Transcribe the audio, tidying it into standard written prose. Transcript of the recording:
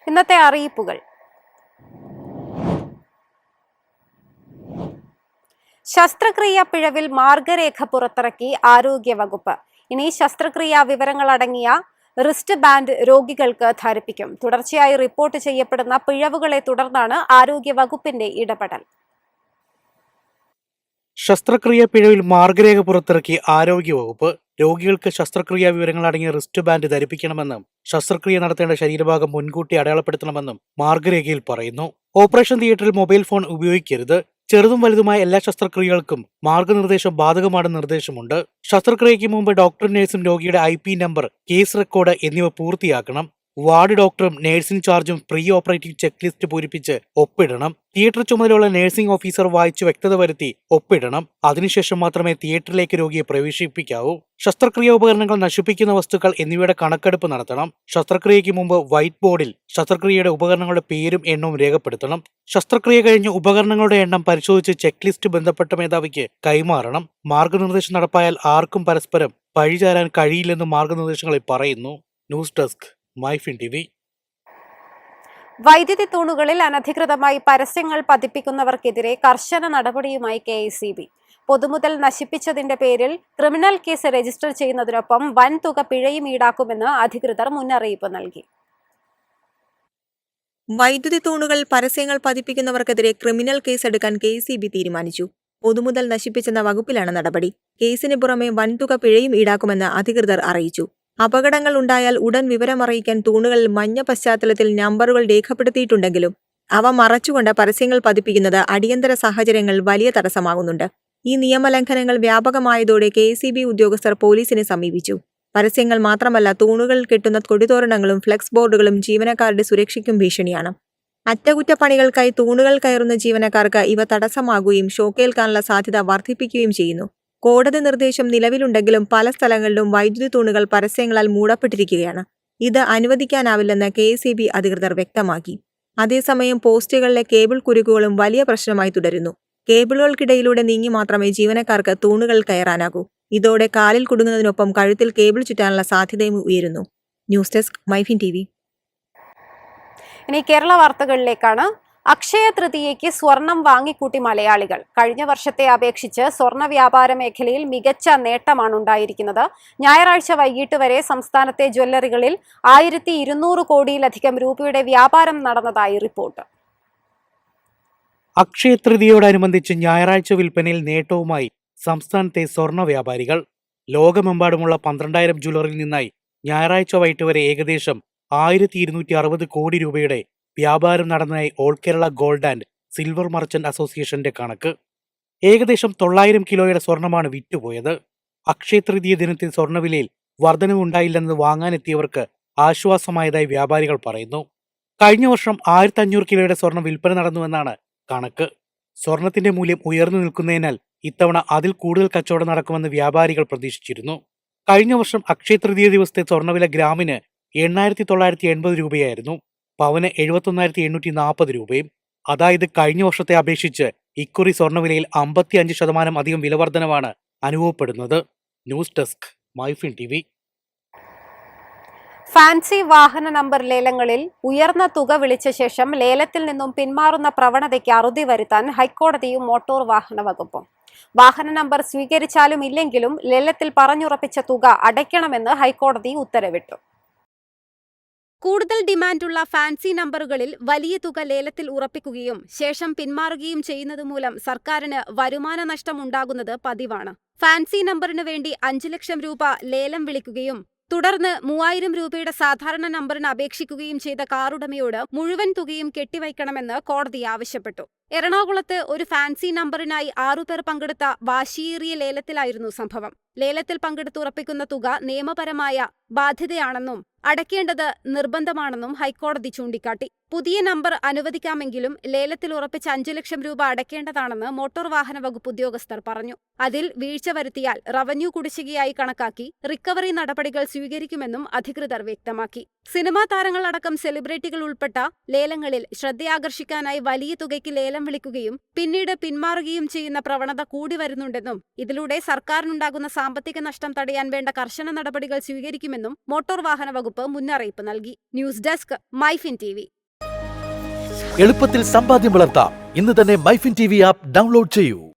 ഇന്നത്തെ അറിയിപ്പുകൾ. ശസ്ത്രക്രിയാ പിഴവിൽ മാർഗരേഖ പുറത്തിറക്കി ആരോഗ്യവകുപ്പ്. ഇനി ശസ്ത്രക്രിയാ വിവരങ്ങളടങ്ങിയ റിസ്റ്റ് ബാൻഡ് രോഗികൾക്ക് ധരിപ്പിക്കും. തുടർച്ചയായി റിപ്പോർട്ട് ചെയ്യപ്പെടുന്ന പിഴവുകളെ തുടർന്നാണ് ആരോഗ്യവകുപ്പിന്റെ ഇടപെടൽ. ശസ്ത്രക്രിയാ പിഴവിൽ മാർഗരേഖ പുറത്തിറക്കി ആരോഗ്യവകുപ്പ്. രോഗികൾക്ക് ശസ്ത്രക്രിയാ വിവരങ്ങൾ അടങ്ങിയ റിസ്റ്റ് ബാൻഡ് ധരിപ്പിക്കണമെന്നും ശസ്ത്രക്രിയ നടത്തേണ്ട ശരീരഭാഗം മുൻകൂട്ടി അടയാളപ്പെടുത്തണമെന്നും മാർഗരേഖയിൽ പറയുന്നു. ഓപ്പറേഷൻ തിയേറ്ററിൽ മൊബൈൽ ഫോൺ ഉപയോഗിക്കരുത്. ചെറുതും വലുതുമായ എല്ലാ ശസ്ത്രക്രിയകൾക്കും മാർഗനിർദ്ദേശം ബാധകമാണെന്ന് നിർദ്ദേശമുണ്ട്. ശസ്ത്രക്രിയയ്ക്ക് മുമ്പ് ഡോക്ടറും നഴ്സും രോഗിയുടെ IP നമ്പർ, കേസ് റെക്കോർഡ് എന്നിവ പൂർത്തിയാക്കണം. വാർഡ് ഡോക്ടറും നഴ്സിംഗ് ചാർജും പ്രീ ഓപ്പറേറ്റീവ് ചെക്ക് ലിസ്റ്റ് പൂരിപ്പിച്ച് ഒപ്പിടണം. തിയേറ്റർ ചുമതലയുള്ള നഴ്സിംഗ് ഓഫീസർ വായിച്ച് വ്യക്തത വരുത്തി ഒപ്പിടണം. അതിനുശേഷം മാത്രമേ തിയേറ്ററിലേക്ക് രോഗിയെ പ്രവേശിപ്പിക്കാവൂ. ശസ്ത്രക്രിയാ ഉപകരണങ്ങൾ, നശിപ്പിക്കുന്ന വസ്തുക്കൾ എന്നിവയുടെ കണക്കെടുപ്പ് നടത്തണം. ശസ്ത്രക്രിയയ്ക്ക് മുമ്പ് വൈറ്റ് ബോർഡിൽ ശസ്ത്രക്രിയയുടെ ഉപകരണങ്ങളുടെ പേരും എണ്ണവും രേഖപ്പെടുത്തണം. ശസ്ത്രക്രിയ കഴിഞ്ഞ് ഉപകരണങ്ങളുടെ എണ്ണം പരിശോധിച്ച് ചെക്ക് ലിസ്റ്റ് ബന്ധപ്പെട്ട മേധാവിക്ക് കൈമാറണം. മാർഗനിർദ്ദേശം നടപ്പായാൽ ആർക്കും പരസ്പരം പഴിചാരാൻ കഴിയില്ലെന്നും മാർഗനിർദ്ദേശങ്ങളിൽ പറയുന്നു. News desk MyFin TV. വൈദ്യുതി തൂണുകളിൽ അനധികൃതമായി പരസ്യങ്ങൾ പതിപ്പിക്കുന്നവർക്കെതിരെ കർശന നടപടിയുമായി KECB. പൊതുമുതൽ നശിപ്പിച്ചതിന്റെ പേരിൽ ക്രിമിനൽ കേസ് രജിസ്റ്റർ ചെയ്യുന്നതിനൊപ്പം വൻതുക പിഴയും ഈടാക്കുമെന്ന് അധികൃതർ മുന്നറിയിപ്പ് നൽകി. വൈദ്യുതി തൂണുകൾ പരസ്യങ്ങൾ പതിപ്പിക്കുന്നവർക്കെതിരെ ക്രിമിനൽ കേസെടുക്കാൻ KECB തീരുമാനിച്ചു. പൊതുമുതൽ നശിപ്പിച്ചെന്ന വകുപ്പിലാണ് നടപടി. കേസിന് പുറമെ വൻതുക പിഴയും ഈടാക്കുമെന്ന് അധികൃതർ അറിയിച്ചു. അപകടങ്ങൾ ഉണ്ടായാൽ ഉടൻ വിവരമറിയിക്കാൻ തൂണുകളിൽ മഞ്ഞ പശ്ചാത്തലത്തിൽ നമ്പറുകൾ രേഖപ്പെടുത്തിയിട്ടുണ്ടെങ്കിലും അവ മറച്ചുകൊണ്ട് പരസ്യങ്ങൾ പതിപ്പിക്കുന്നത് അടിയന്തര സാഹചര്യങ്ങൾ വലിയ തടസ്സമാകുന്നുണ്ട്. ഈ നിയമലംഘനങ്ങൾ വ്യാപകമായതോടെ KECB ഉദ്യോഗസ്ഥർ പോലീസിനെ സമീപിച്ചു. പരസ്യങ്ങൾ മാത്രമല്ല, തൂണുകൾ കെട്ടുന്ന കൊടിതോരണങ്ങളും ഫ്ലെക്സ് ബോർഡുകളും ജീവനക്കാരുടെ സുരക്ഷയ്ക്കും ഭീഷണിയാണ്. അറ്റകുറ്റപ്പണികൾക്കായി തൂണുകൾ കയറുന്ന ജീവനക്കാർക്ക് ഇവ തടസ്സമാകുകയും ഷോക്കേൽക്കാനുള്ള സാധ്യത വർദ്ധിപ്പിക്കുകയും ചെയ്യുന്നു. കോടതി നിർദ്ദേശം നിലവിലുണ്ടെങ്കിലും പല സ്ഥലങ്ങളിലും വൈദ്യുതി തൂണുകൾ പരസ്യങ്ങളാൽ മൂടപ്പെട്ടിരിക്കുകയാണ്. ഇത് അനുവദിക്കാനാവില്ലെന്ന് KECB അധികൃതർ വ്യക്തമാക്കി. അതേസമയം പോസ്റ്റുകളിലെ കേബിൾ കുരുക്കുകളും വലിയ പ്രശ്നമായി തുടരുന്നു. കേബിളുകൾക്കിടയിലൂടെ നീങ്ങി മാത്രമേ ജീവനക്കാർക്ക് തൂണുകൾ കയറാനാകൂ. ഇതോടെ കാലിൽ കുടുങ്ങുന്നതിനൊപ്പം കഴുത്തിൽ കേബിൾ ചുറ്റാനുള്ള സാധ്യതയും ഉയരുന്നു. News desk MyFin TV. ഇനി കേരള വാർത്തകളിലേക്കാണ്. അക്ഷയ തൃതീയയ്ക്ക് സ്വർണം വാങ്ങിക്കൂട്ടി മലയാളികൾ. കഴിഞ്ഞ വർഷത്തെ അപേക്ഷിച്ച് സ്വർണ്ണ വ്യാപാര മേഖലയിൽ മികച്ച നേട്ടമാണ് ഉണ്ടായിരിക്കുന്നത്. ഞായറാഴ്ച വൈകിട്ട് വരെ സംസ്ഥാനത്തെ ജ്വല്ലറികളിൽ 1200 കോടിയിലധികം രൂപയുടെ വ്യാപാരം നടന്നതായി റിപ്പോർട്ട്. അക്ഷയ തൃതീയയോടനുബന്ധിച്ച് ഞായറാഴ്ച വിൽപ്പനയിൽ നേട്ടവുമായി സംസ്ഥാനത്തെ സ്വർണ്ണ വ്യാപാരികൾ. ലോകമെമ്പാടുമുള്ള 12,000 ജ്വല്ലറിയിൽ നിന്നായി ഞായറാഴ്ച വൈകിട്ട് വരെ ഏകദേശം 1260 കോടി രൂപയുടെ വ്യാപാരം നടന്നതായി all Kerala gold and silver merchant അസോസിയേഷന്റെ കണക്ക്. ഏകദേശം 900 കിലോയുടെ സ്വർണമാണ് വിറ്റുപോയത്. അക്ഷയ തൃതീയ ദിനത്തിൽ സ്വർണ്ണവിലയിൽ വർധനവുണ്ടായില്ലെന്നത് വാങ്ങാനെത്തിയവർക്ക് ആശ്വാസമായതായി വ്യാപാരികൾ പറയുന്നു. കഴിഞ്ഞ വർഷം 1500 കിലോയുടെ സ്വർണം വിൽപ്പന നടന്നുവെന്നാണ് കണക്ക്. സ്വർണത്തിന്റെ മൂല്യം ഉയർന്നു നിൽക്കുന്നതിനാൽ ഇത്തവണ അതിൽ കൂടുതൽ കച്ചവടം നടക്കുമെന്ന് വ്യാപാരികൾ പ്രതീക്ഷിച്ചിരുന്നു. കഴിഞ്ഞ വർഷം അക്ഷയ തൃതീയ ദിവസത്തെ സ്വർണ്ണവില ഗ്രാമിന് 8,980 രൂപയായിരുന്നു. പവന് 71,840 രൂപയും. അതായത് കഴിഞ്ഞ വർഷത്തെ അപേക്ഷിച്ച് ഇക്കുറി സ്വർണ്ണവിലയിൽ 55% അധികം വിലവർധനവാണ് അനുഭവപ്പെടുന്നത്. News desk MyFin TV. Fancy വാഹന നമ്പർ ലേലങ്ങളിൽ ഉയർന്ന തുക വിളിച്ച ശേഷം ലേലത്തിൽ നിന്നും പിന്മാറുന്ന പ്രവണതയ്ക്ക് അറുതി വരുത്താൻ ഹൈക്കോടതിയും മോട്ടോർ വാഹന വകുപ്പും. വാഹന നമ്പർ സ്വീകരിച്ചാലും ഇല്ലെങ്കിലും ലേലത്തിൽ പറഞ്ഞുറപ്പിച്ച തുക അടയ്ക്കണമെന്ന് ഹൈക്കോടതി ഉത്തരവിട്ടു. കൂടുതൽ ഡിമാൻഡുള്ള ഫാൻസി നമ്പറുകളിൽ വലിയ തുക ലേലത്തിൽ ഉറപ്പിക്കുകയും ശേഷം പിന്മാറുകയും ചെയ്യുന്നതുമൂലം സർക്കാരിന് വരുമാന നഷ്ടം ഉണ്ടാകുന്നത് പതിവാണ്. ഫാൻസി നമ്പറിന് വേണ്ടി 5 ലക്ഷം രൂപ ലേലം വിളിക്കുകയും തുടർന്ന് 3000 രൂപയുടെ സാധാരണ നമ്പറിന് അപേക്ഷിക്കുകയും ചെയ്ത കാറുടമയോട് മുഴുവൻ തുകയും കെട്ടിവയ്ക്കണമെന്ന് കോടതി ആവശ്യപ്പെട്ടു. എറണാകുളത്ത് ഒരു ഫാൻസി നമ്പറിനായി 6 പേർ പങ്കെടുത്ത വാശിയേറിയ ലേലത്തിലായിരുന്നു സംഭവം. ലേലത്തിൽ പങ്കെടുത്തുറപ്പിക്കുന്ന തുക നിയമപരമായ ബാധ്യതയാണെന്നും അടയ്ക്കേണ്ടത് നിർബന്ധമാണെന്നും ഹൈക്കോടതി ചൂണ്ടിക്കാട്ടി. പുതിയ നമ്പർ അനുവദിക്കാമെങ്കിലും ലേലത്തിൽ ഉറപ്പിച്ച 5 ലക്ഷം രൂപ അടയ്ക്കേണ്ടതാണെന്ന് മോട്ടോർ വാഹന വകുപ്പ് ഉദ്യോഗസ്ഥർ പറഞ്ഞു. അതിൽ വീഴ്ച വരുത്തിയാൽ റവന്യൂ കുടിശ്ശികയായി കണക്കാക്കി റിക്കവറി നടപടികൾ സ്വീകരിക്കുമെന്നും അധികൃതർ വ്യക്തമാക്കി. സിനിമാ താരങ്ങളടക്കം സെലിബ്രിറ്റികൾ ഉൾപ്പെട്ട ലേലങ്ങളിൽ ശ്രദ്ധയാകർഷിക്കാനായി വലിയ തുകയ്ക്ക് ലേലം വിളിക്കുകയും പിന്നീട് പിന്മാറുകയും ചെയ്യുന്ന പ്രവണത കൂടി വരുന്നുണ്ടെന്നും ഇതിലൂടെ സർക്കാരിനുണ്ടാകുന്ന സാമ്പത്തിക നഷ്ടം തടയാൻ വേണ്ട കർശന നടപടികൾ സ്വീകരിക്കുമെന്നും മോട്ടോർ വാഹന വകുപ്പ് മുന്നറിയിപ്പ് നൽകി. News desk MyFin TV. എളുപ്പത്തിൽ സമ്പാദ്യം വളർത്താം. ഇന്ന് തന്നെ മൈഫിൻ TV ആപ്പ് ഡൗൺലോഡ് ചെയ്യൂ.